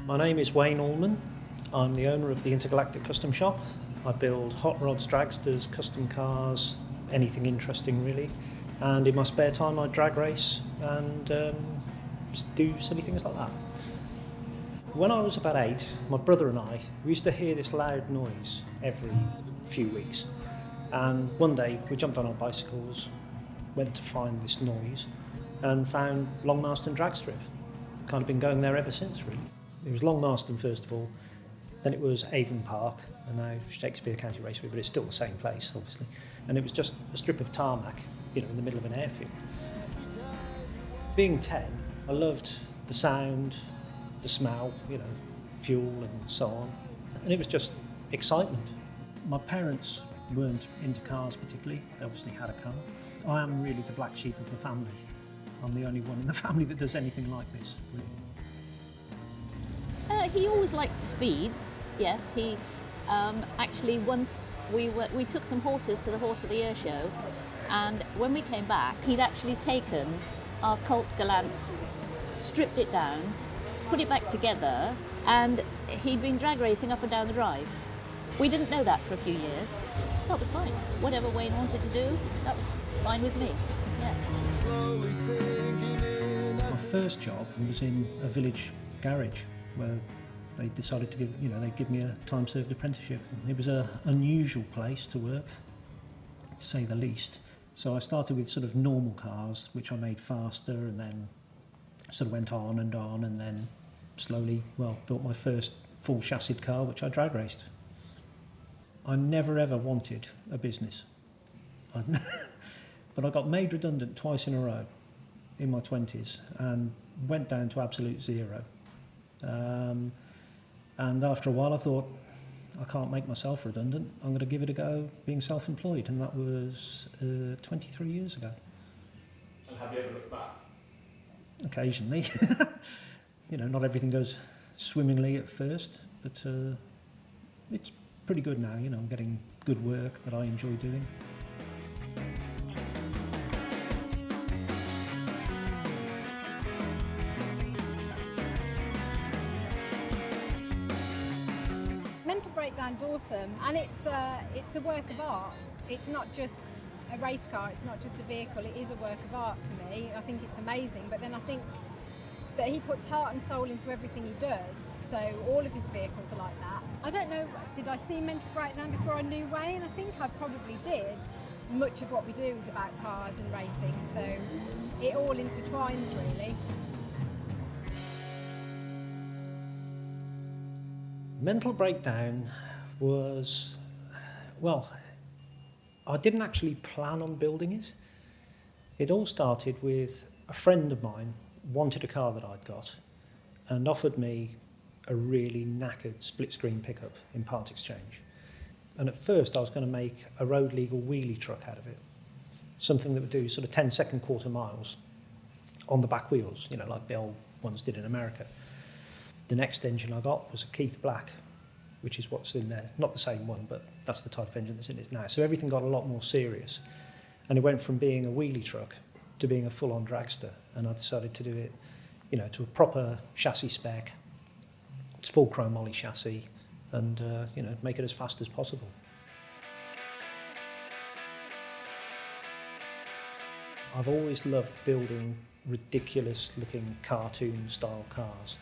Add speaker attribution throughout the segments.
Speaker 1: My name is Wayne Allman. I'm the owner of the Intergalactic Custom Shop. I build hot rods, dragsters, custom cars, anything interesting really. And in my spare time I drag race and do silly things like that. When I was about 8, my brother and I used to hear this loud noise every few weeks. And one day we jumped on our bicycles, went to find this noise and found Longmarston Drag Strip. Kind of been going there ever since really. It was Longmarston first of all, then it was Avon Park, and now Shakespeare County Raceway, but it's still the same place, obviously. And it was just a strip of tarmac, in the middle of an airfield. Being 10, I loved the sound, the smell, fuel and so on. And it was just excitement. My parents weren't into cars particularly, they obviously had a car. I am really the black sheep of the family. I'm the only one in the family that does anything like this, really.
Speaker 2: He always liked speed. Yes, he actually once we took some horses to the Horse of the Year show, and when we came back, he'd actually taken our Colt Galant, stripped it down, put it back together, and he'd been drag racing up and down the drive. We didn't know that for a few years. That was fine. Whatever Wayne wanted to do, that was fine with me. Yeah.
Speaker 1: My first job was in a village garage where they decided to give me a time-served apprenticeship. It was an unusual place to work, to say the least. So I started with sort of normal cars, which I made faster, and then sort of went on, and then slowly, built my first full chassis car, which I drag raced. I never ever wanted a business. But I got made redundant twice in a row in my 20s and went down to absolute zero. And after a while I thought, I can't make myself redundant, I'm going to give it a go being self-employed, and that was 23 years ago.
Speaker 3: And have you ever looked back?
Speaker 1: Occasionally. Not everything goes swimmingly at first, but it's pretty good now, I'm getting good work that I enjoy doing.
Speaker 4: Mental Breakdown's awesome, and it's a work of art. It's not just a race car, it's not just a vehicle, it is a work of art to me. I think it's amazing, but then I think that he puts heart and soul into everything he does, so all of his vehicles are like that. I don't know, did I see Mental Breakdown before I knew Wayne? I think I probably did. Much of what we do is about cars and racing, so it all intertwines really.
Speaker 1: Mental Breakdown was, I didn't actually plan on building it. It all started with a friend of mine wanted a car that I'd got and offered me a really knackered split-screen pickup in part exchange. And at first I was going to make a road legal wheelie truck out of it, something that would do sort of 10-second quarter miles on the back wheels, like the old ones did in America. The next engine I got was a Keith Black, which is what's in there. Not the same one, but that's the type of engine that's in it now. So everything got a lot more serious. And it went from being a wheelie truck to being a full-on dragster. And I decided to do it, to a proper chassis spec. It's full chrome Ollie chassis, and make it as fast as possible. I've always loved building ridiculous-looking cartoon-style cars.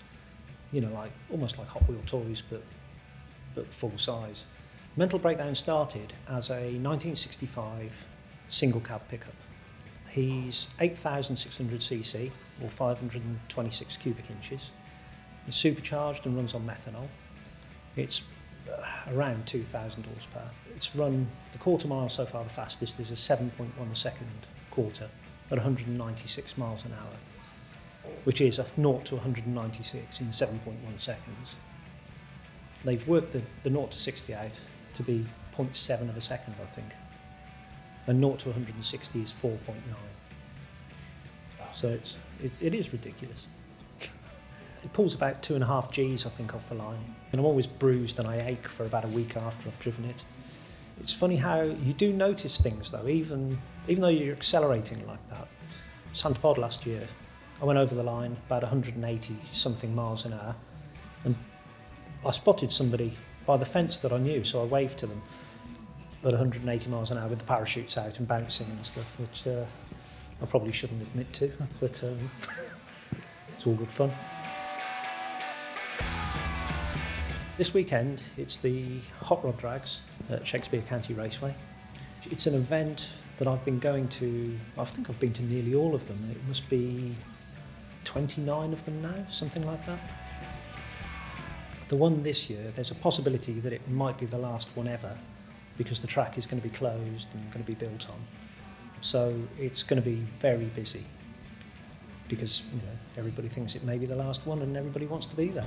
Speaker 1: Almost like Hot Wheel toys, but full size. Mental Breakdown started as a 1965 single cab pickup. He's 8,600cc, or 526 cubic inches. It's supercharged and runs on methanol. It's around 2,000 horsepower. It's run the quarter mile so far the fastest is a 7.1 second quarter at 196 miles an hour, which is a 0 to 196 in 7.1 seconds. They've worked the 0 to 60 out to be 0.7 of a second, I think. And 0 to 160 is 4.9. So it is ridiculous. It pulls about 2.5 Gs, I think, off the line. And I'm always bruised and I ache for about a week after I've driven it. It's funny how you do notice things, though, even though you're accelerating like that. Santa Pod last year, I went over the line about 180 something miles an hour, And I spotted somebody by the fence that I knew, so I waved to them at 180 miles an hour with the parachutes out and bouncing and stuff, which I probably shouldn't admit to, but it's all good fun. This weekend, it's the Hot Rod Drags at Shakespeare County Raceway. It's an event that I've been going to, I think I've been to nearly all of them. It must be 29 of them now, something like that. The one this year, there's a possibility that it might be the last one ever because the track is going to be closed and going to be built on. So it's going to be very busy because everybody thinks it may be the last one and everybody wants to be there.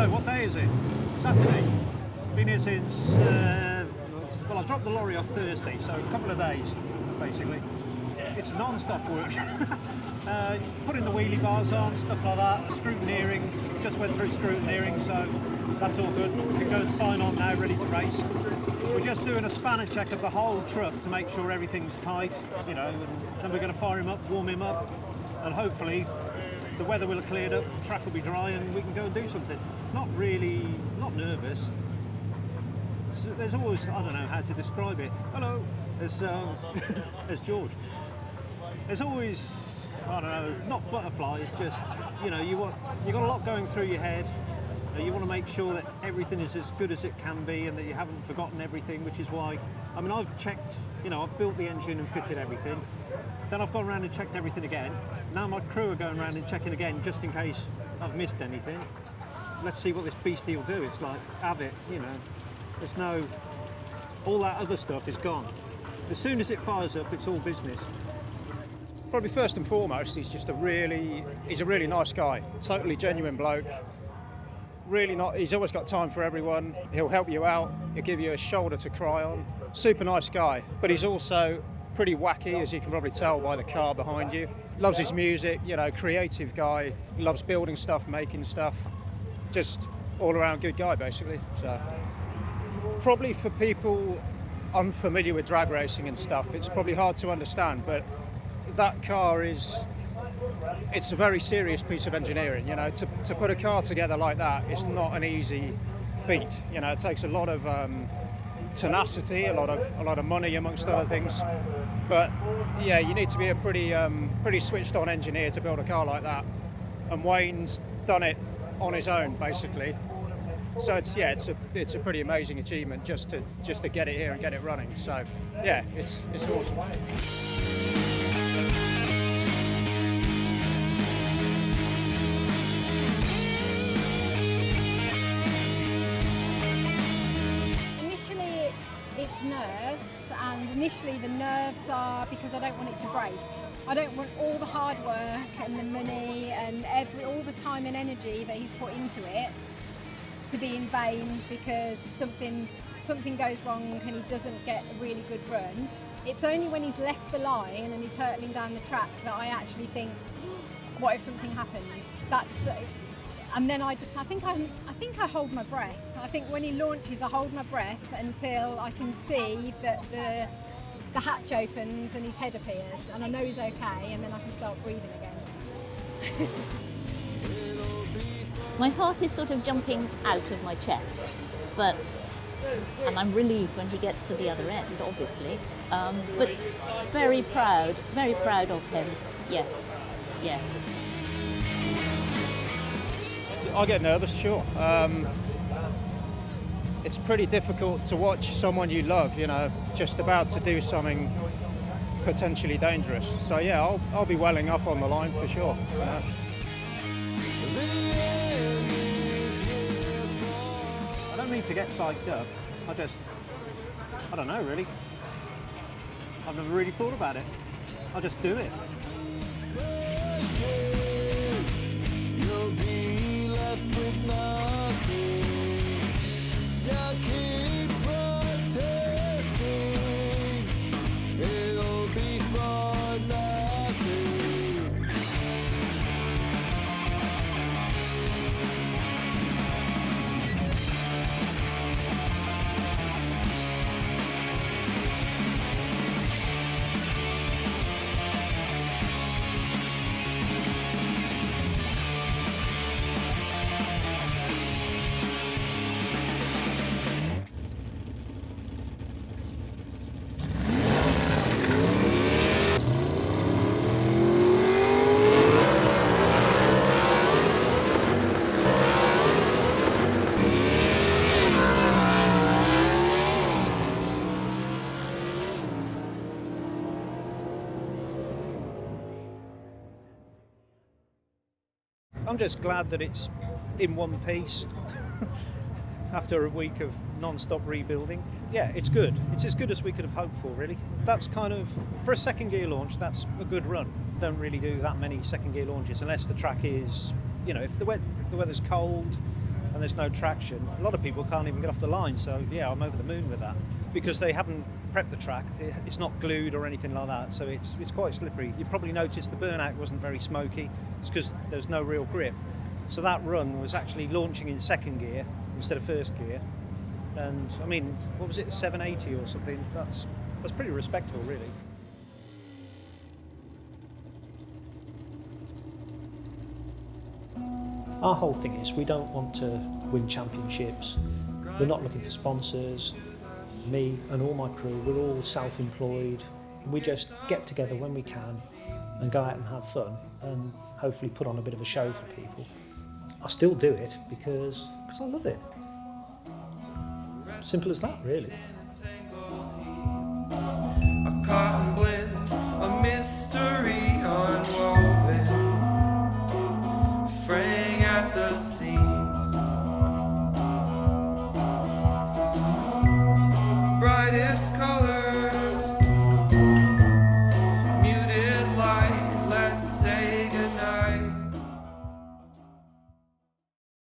Speaker 5: What day is it? Saturday. Been here since, well, I dropped the lorry off Thursday, so a couple of days, basically. It's non-stop work. Putting the wheelie bars on, stuff like that, scrutineering, just went through scrutineering, so that's all good. We can go and sign on now, ready to race. We're just doing a spanner check of the whole truck to make sure everything's tight, and then we're going to fire him up, warm him up, and hopefully the weather will have cleared up, the track will be dry, and we can go and do something. Not nervous. There's always, I don't know how to describe it. Hello, there's George. There's always, I don't know, not butterflies, just, you got a lot going through your head. You want to make sure that everything is as good as it can be and that you haven't forgotten everything, which is why, I've checked, I've built the engine and fitted everything. Then I've gone around and checked everything again. Now my crew are going around and checking again just in case I've missed anything. Let's see what this beastie will do. It's like, have it, there's all that other stuff is gone. As soon as it fires up, it's all business.
Speaker 6: Probably first and foremost, he's a really nice guy, totally genuine bloke. He's always got time for everyone. He'll help you out. He'll give you a shoulder to cry on. Super nice guy, but he's also pretty wacky, as you can probably tell by the car behind you. Loves his music, creative guy. Loves building stuff, making stuff. Just all around good guy, basically. So probably for people unfamiliar with drag racing and stuff, it's probably hard to understand, but that car it's a very serious piece of engineering. To put a car together like that is not an easy feat. It takes a lot of tenacity, a lot of money, amongst other things. But yeah, you need to be a pretty switched on engineer to build a car like that. And Wayne's done it on his own, basically. So it's a pretty amazing achievement just to get it here and get it running. So yeah, it's awesome.
Speaker 4: It's nerves, and initially the nerves are because I don't want it to break. I don't want all the hard work and the money and all the time and energy that he's put into it to be in vain because something goes wrong and he doesn't get a really good run. It's only when he's left the line and he's hurtling down the track that I actually think, what if something happens? And then I think I hold my breath. I think when he launches, I hold my breath until I can see that the hatch opens and his head appears, and I know he's okay, and then I can start breathing again.
Speaker 2: My heart is sort of jumping out of my chest, and I'm relieved when he gets to the other end, obviously. But very proud of him. Yes.
Speaker 6: I get nervous, sure. It's pretty difficult to watch someone you love, just about to do something potentially dangerous. So yeah, I'll be welling up on the line for sure.
Speaker 5: I don't need to get psyched up. I don't know really. I've never really thought about it. I'll just do it. You'll be left with nothing. You keep running. I'm just glad that it's in one piece after a week of non-stop rebuilding. Yeah, it's good. It's as good as we could have hoped for, really. That's kind of, for a second gear launch, that's a good run. Don't really do that many second gear launches unless the track is, you know, if the weather's cold and there's no traction, a lot of people can't even get off the line. So yeah, I'm over the moon with that, because they haven't prepped the track. It's not glued or anything like that, so it's quite slippery. You probably noticed the burnout wasn't very smoky. It's because there's no real grip. So that run was actually launching in second gear instead of first gear. And I mean, what was it, 780 or something? That's pretty respectable, really.
Speaker 1: Our whole thing is we don't want to win championships. We're not looking for sponsors. Me and all my crew, we're all self-employed. We just get together when we can and go out and have fun and hopefully put on a bit of a show for people. I still do it because I love it. Simple as that, really.
Speaker 7: A cotton blend, a mystery unwoven, fraying at the seams. Brightest color